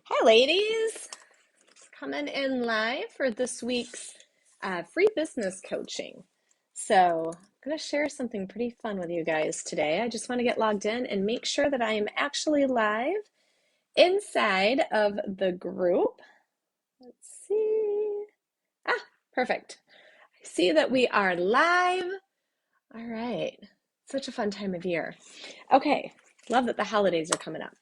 Hi, ladies. Coming in live for this week's free business coaching. So, I'm going to share something pretty fun with you guys today. I just want to get logged in and make sure that I am actually live inside of the group. Let's see. Ah, perfect. I see that we are live. All right. Such a fun time of year. Okay. Love that the holidays are coming up.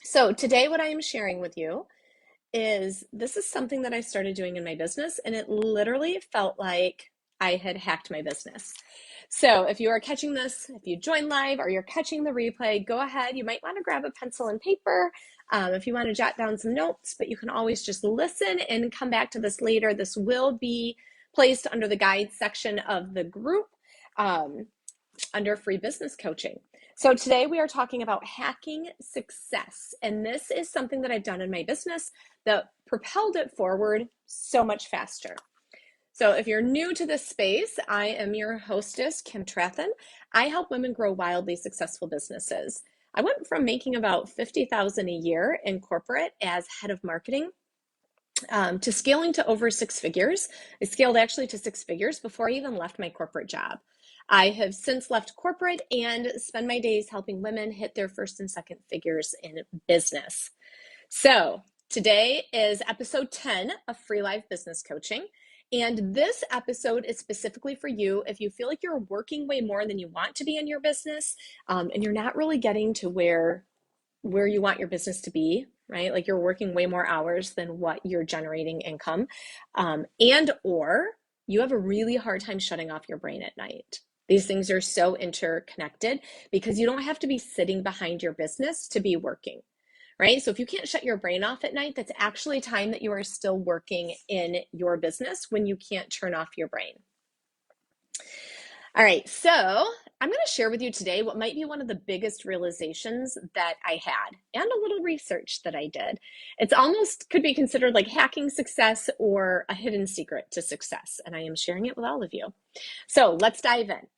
So, today, what I am sharing with you is this is something that I started doing in my business, and it literally felt like I had hacked my business. So if you are catching this, if you join live or you're catching the replay, go ahead. You might want to grab a pencil and paper if you want to jot down some notes, but you can always just listen and come back to this later. This will be placed under the guide section of the group under free business coaching. So today we are talking about hacking success. And this is something that I've done in my business that propelled it forward so much faster. So if you're new to this space, I am your hostess, Kim Trathen. I help women grow wildly successful businesses. I went from making about $50,000 a year in corporate as head of marketing to scaling to over six figures. I scaled actually to six figures before I even left my corporate job. I have since left corporate and spend my days helping women hit their first and second figures in business. So today is episode 10 of Free Live Business Coaching. And this episode is specifically for you if you feel like you're working way more than you want to be in your business, and you're not really getting to where you want your business to be, right? Like you're working way more hours than what you're generating income, and or you have a really hard time shutting off your brain at night. These things are so interconnected because you don't have to be sitting behind your business to be working, right? So if you can't shut your brain off at night, that's actually time that you are still working in your business when you can't turn off your brain. All right, so I'm going to share with you today what might be one of the biggest realizations that I had and a little research that I did. It's almost could be considered like hacking success or a hidden secret to success, and I am sharing it with all of you. So let's dive in.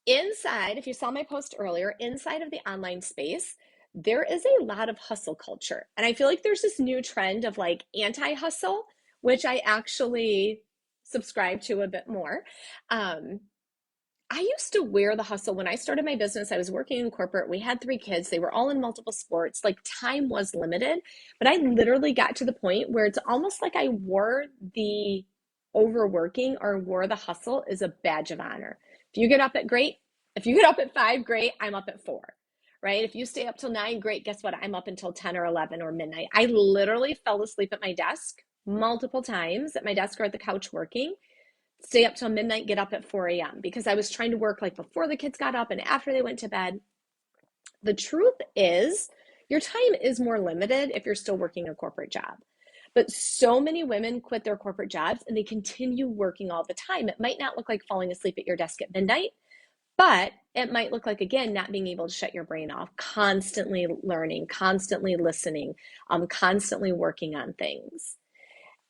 Inside, if you saw my post earlier, inside of the online space, there is a lot of hustle culture. And I feel like there's this new trend of like anti-hustle, which I actually subscribe to a bit more. I used to wear the hustle. When I started my business, I was working in corporate. We had three kids. They were all in multiple sports. Like time was limited, but I literally got to the point where it's almost like I wore the overworking or wore the hustle as a badge of honor. If you get up at great, if you get up at 5, great, I'm up at 4, right? If you stay up till 9, great, guess what? I'm up until 10 or 11 or midnight. I literally fell asleep at my desk multiple times at my desk or at the couch working, stay up till midnight, get up at 4 a.m. because I was trying to work like before the kids got up and after they went to bed. The truth is, your time is more limited if you're still working a corporate job. But so many women quit their corporate jobs and they continue working all the time. It might not look like falling asleep at your desk at midnight, but it might look like, again, not being able to shut your brain off, constantly learning, constantly listening, constantly working on things.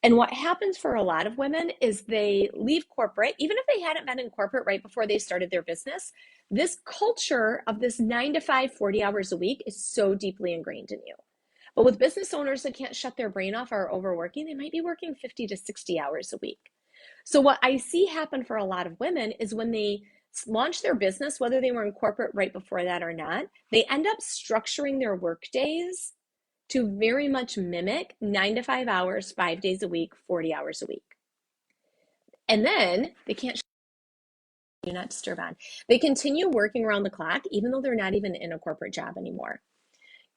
And what happens for a lot of women is they leave corporate, even if they hadn't been in corporate right before they started their business. This culture of this 9 to 5, 40 hours a week is so deeply ingrained in you. But with business owners that can't shut their brain off or are overworking, they might be working 50 to 60 hours a week. So what I see happen for a lot of women is when they launch their business, whether they were in corporate right before that or not, they end up structuring their work days to very much mimic 9 to 5 hours, 5 days a week, 40 hours a week. And then they can't do not disturb on. They continue working around the clock, even though they're not even in a corporate job anymore.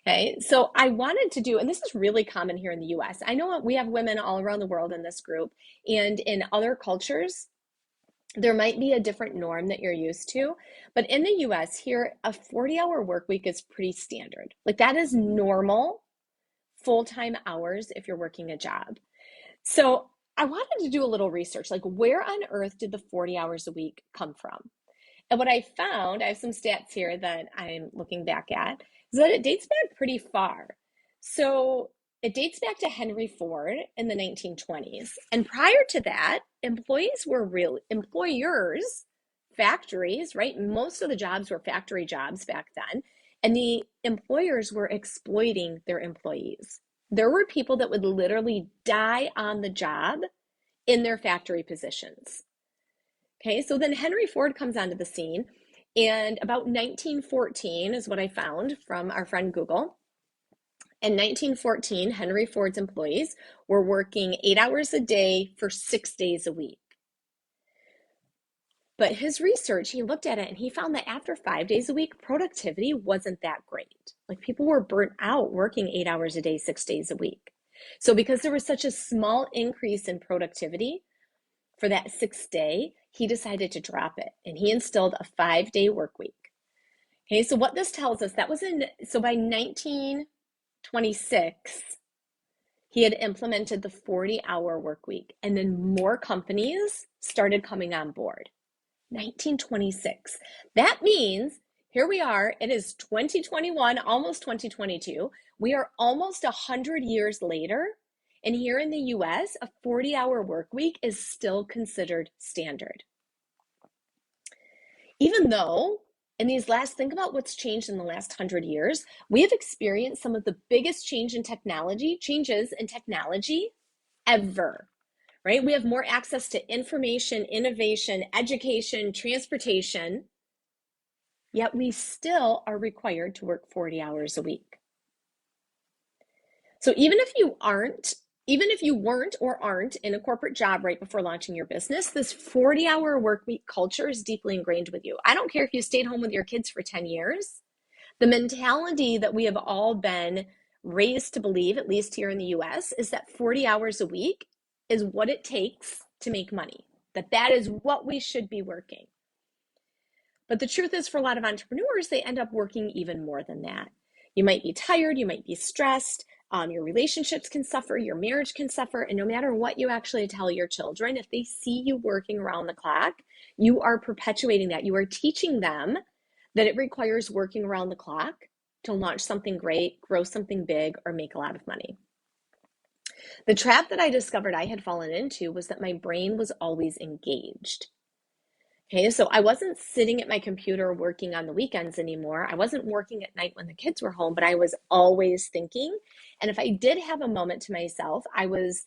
Okay, so I wanted to do, and this is really common here in the US. I know we have women all around the world in this group, and in other cultures, there might be a different norm that you're used to, but in the US here, a 40-hour work week is pretty standard. Like that is normal full-time hours if you're working a job. So I wanted to do a little research, like where on earth did the 40 hours a week come from? And what I found, I have some stats here that I'm looking back at, is that it dates back pretty far. So it dates back to Henry Ford in the 1920s. And prior to that, employees were real employers, factories, right? Most of the jobs were factory jobs back then. And the employers were exploiting their employees. There were people that would literally die on the job in their factory positions. Okay, so then Henry Ford comes onto the scene, and about 1914 is what I found from our friend Google. In 1914, Henry Ford's employees were working 8 hours a day for 6 days a week. But his research, he looked at it and he found that after 5 days a week, productivity wasn't that great. Like people were burnt out working 8 hours a day, 6 days a week. So because there was such a small increase in productivity for that sixth day, he decided to drop it and he instilled a 5-day work week. Okay, so what this tells us, so by 1926, he had implemented the 40-hour work week, and then more companies started coming on board. 1926. That means here we are, it is 2021, almost 2022. We are almost 100 years later, and here in the US, a 40-hour work week is still considered standard. Even though think about what's changed in the last 100 years. We have experienced some of the biggest changes in technology ever, right? We have more access to information, innovation, education, transportation, yet we still are required to work 40 hours a week. So even if you weren't or aren't in a corporate job right before launching your business, this 40-hour work week culture is deeply ingrained with you. I don't care if you stayed home with your kids for 10 years. The mentality that we have all been raised to believe, at least here in the US, is that 40 hours a week is what it takes to make money, that is what we should be working. But the truth is, for a lot of entrepreneurs, they end up working even more than that. You might be tired, you might be stressed, your relationships can suffer, your marriage can suffer, and no matter what you actually tell your children, if they see you working around the clock, you are perpetuating that. You are teaching them that it requires working around the clock to launch something great, grow something big, or make a lot of money. The trap that I discovered I had fallen into was that my brain was always engaged. Okay, so I wasn't sitting at my computer working on the weekends anymore. I wasn't working at night when the kids were home, but I was always thinking. And if I did have a moment to myself, I was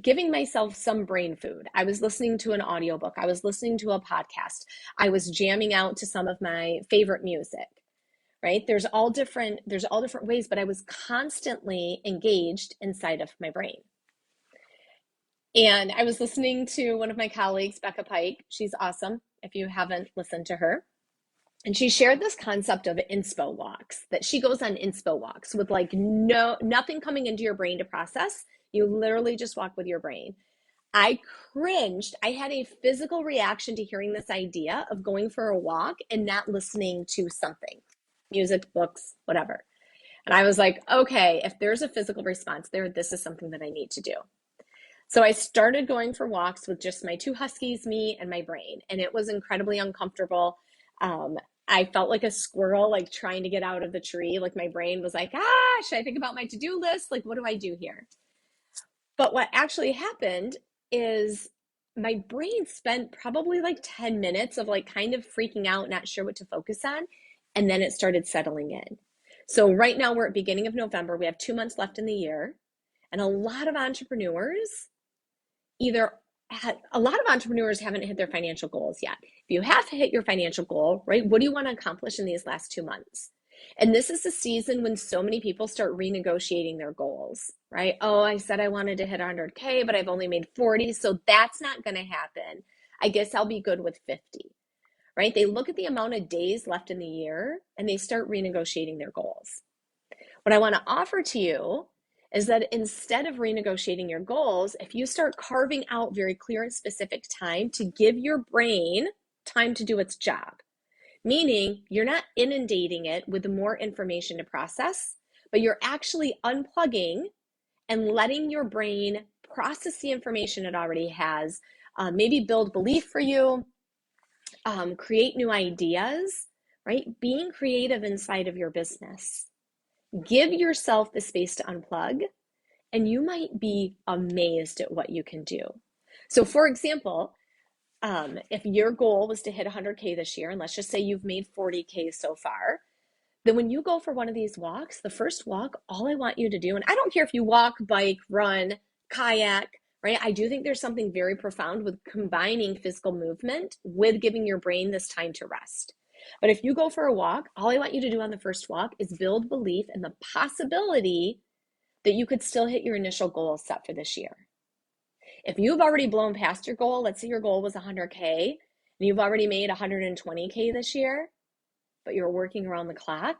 giving myself some brain food. I was listening to an audiobook. I was listening to a podcast. I was jamming out to some of my favorite music, right? There's all different ways, but I was constantly engaged inside of my brain. And I was listening to one of my colleagues, Becca Pike. She's awesome if you haven't listened to her. And she shared this concept of inspo walks, that she goes on inspo walks with like nothing coming into your brain to process. You literally just walk with your brain. I cringed. I had a physical reaction to hearing this idea of going for a walk and not listening to something, music, books, whatever. And I was like, okay, if there's a physical response there, this is something that I need to do. So I started going for walks with just my two huskies, me and my brain, and it was incredibly uncomfortable. I felt like a squirrel, like trying to get out of the tree. Like my brain was like, should I think about my to-do list? Like, what do I do here? But what actually happened is my brain spent probably like 10 minutes of like kind of freaking out, not sure what to focus on. And then it started settling in. So right now we're at beginning of November. We have 2 months left in the year. And a lot of entrepreneurs haven't hit their financial goals yet. If you have hit your financial goal, right, what do you want to accomplish in these last 2 months? And this is the season when so many people start renegotiating their goals, right? Oh, I said I wanted to hit 100K, but I've only made 40, so that's not going to happen. I guess I'll be good with 50, right? They look at the amount of days left in the year and they start renegotiating their goals. What I want to offer to you is that instead of renegotiating your goals, if you start carving out very clear and specific time to give your brain time to do its job, meaning you're not inundating it with more information to process, but you're actually unplugging and letting your brain process the information it already has, maybe build belief for you, create new ideas, right? Being creative inside of your business. Give yourself the space to unplug, and you might be amazed at what you can do. So for example, if your goal was to hit 100K this year, and let's just say you've made 40K so far, then when you go for one of these walks, the first walk, all I want you to do, and I don't care if you walk, bike, run, kayak, right? I do think there's something very profound with combining physical movement with giving your brain this time to rest. But if you go for a walk, all I want you to do on the first walk is build belief in the possibility that you could still hit your initial goal set for this year. If you've already blown past your goal, let's say your goal was 100K and you've already made 120K this year, but you're working around the clock,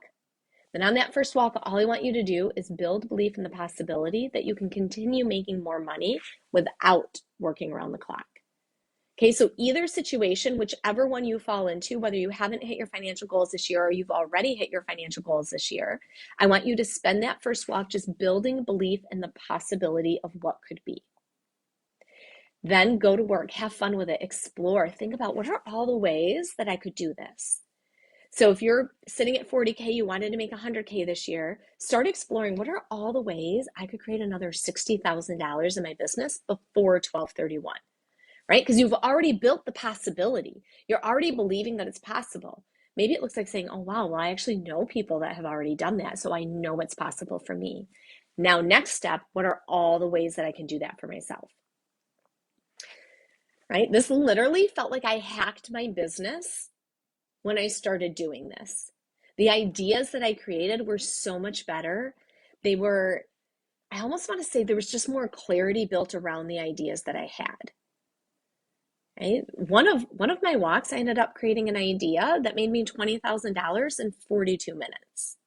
then on that first walk, all I want you to do is build belief in the possibility that you can continue making more money without working around the clock. Okay, so either situation, whichever one you fall into, whether you haven't hit your financial goals this year or you've already hit your financial goals this year, I want you to spend that first walk just building belief in the possibility of what could be. Then go to work, have fun with it, explore, think about what are all the ways that I could do this. So if you're sitting at 40K, you wanted to make 100K this year, start exploring what are all the ways I could create another $60,000 in my business before 12/31, right? Because you've already built the possibility. You're already believing that it's possible. Maybe it looks like saying, oh, wow, well, I actually know people that have already done that, so I know it's possible for me. Now, next step, what are all the ways that I can do that for myself? Right? This literally felt like I hacked my business when I started doing this. The ideas that I created were so much better. They were, I almost want to say there was just more clarity built around the ideas that I had. Right? One of my walks, I ended up creating an idea that made me $20,000 in 42 minutes.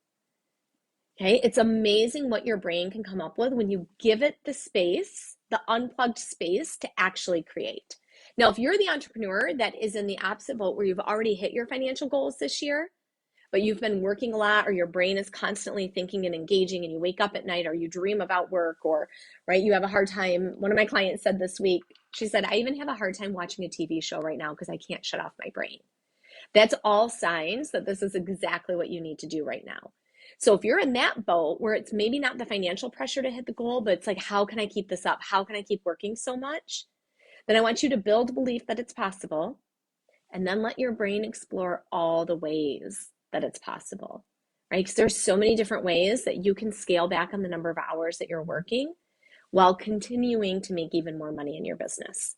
Okay, it's amazing what your brain can come up with when you give it the space, the unplugged space to actually create. Now, if you're the entrepreneur that is in the opposite boat where you've already hit your financial goals this year, but you've been working a lot or your brain is constantly thinking and engaging and you wake up at night or you dream about work or, right, you have a hard time. One of my clients said this week, she said, I even have a hard time watching a TV show right now because I can't shut off my brain. That's all signs that this is exactly what you need to do right now. So if you're in that boat where it's maybe not the financial pressure to hit the goal, but it's like, how can I keep this up? How can I keep working so much? Then I want you to build belief that it's possible and then let your brain explore all the ways that it's possible, right? Because there's so many different ways that you can scale back on the number of hours that you're working while continuing to make even more money in your business.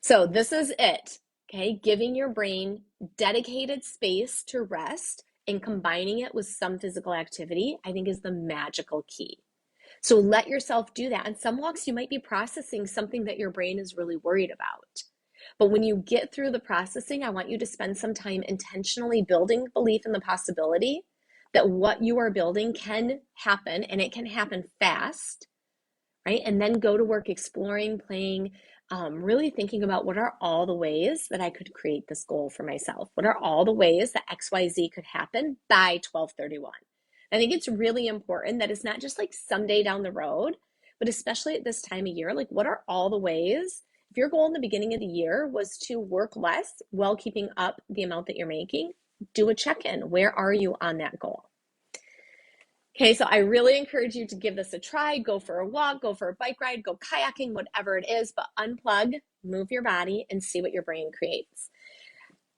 So this is it, okay? Giving your brain dedicated space to rest and combining it with some physical activity, I think is the magical key. So let yourself do that. On some walks, you might be processing something that your brain is really worried about. But when you get through the processing, I want you to spend some time intentionally building belief in the possibility that what you are building can happen and it can happen fast, right? And then go to work exploring, playing, really thinking about what are all the ways that I could create this goal for myself? What are all the ways that XYZ could happen by 12/31? I think it's really important that it's not just like someday down the road, but especially at this time of year, like what are all the ways? If your goal in the beginning of the year was to work less while keeping up the amount that you're making, do a check-in. Where are you on that goal? Okay, so I really encourage you to give this a try. Go for a walk, go for a bike ride, go kayaking, whatever it is, but unplug, move your body, and see what your brain creates.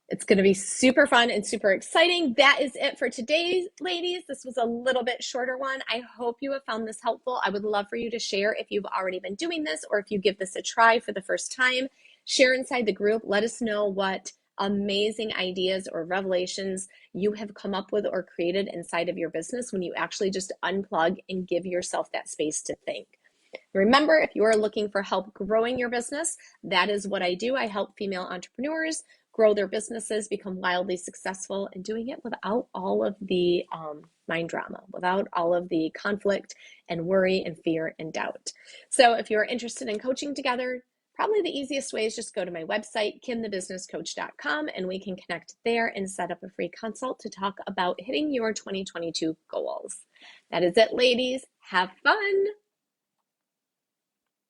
It's going to be super fun and super exciting. That is it for today, ladies. This was a little bit shorter one. I hope you have found this helpful. I would love for you to share if you've already been doing this or if you give this a try for the first time. Share inside the group. Let us know what amazing ideas or revelations you have come up with or created inside of your business when you actually just unplug and give yourself that space to think. Remember, if you are looking for help growing your business, that is what I do. I help female entrepreneurs grow their businesses, become wildly successful, and doing it without all of the mind drama, without all of the conflict and worry and fear and doubt. So if you're interested in coaching together, probably the easiest way is just go to my website, kimthebusinesscoach.com, and we can connect there and set up a free consult to talk about hitting your 2022 goals. That is it, ladies. Have fun.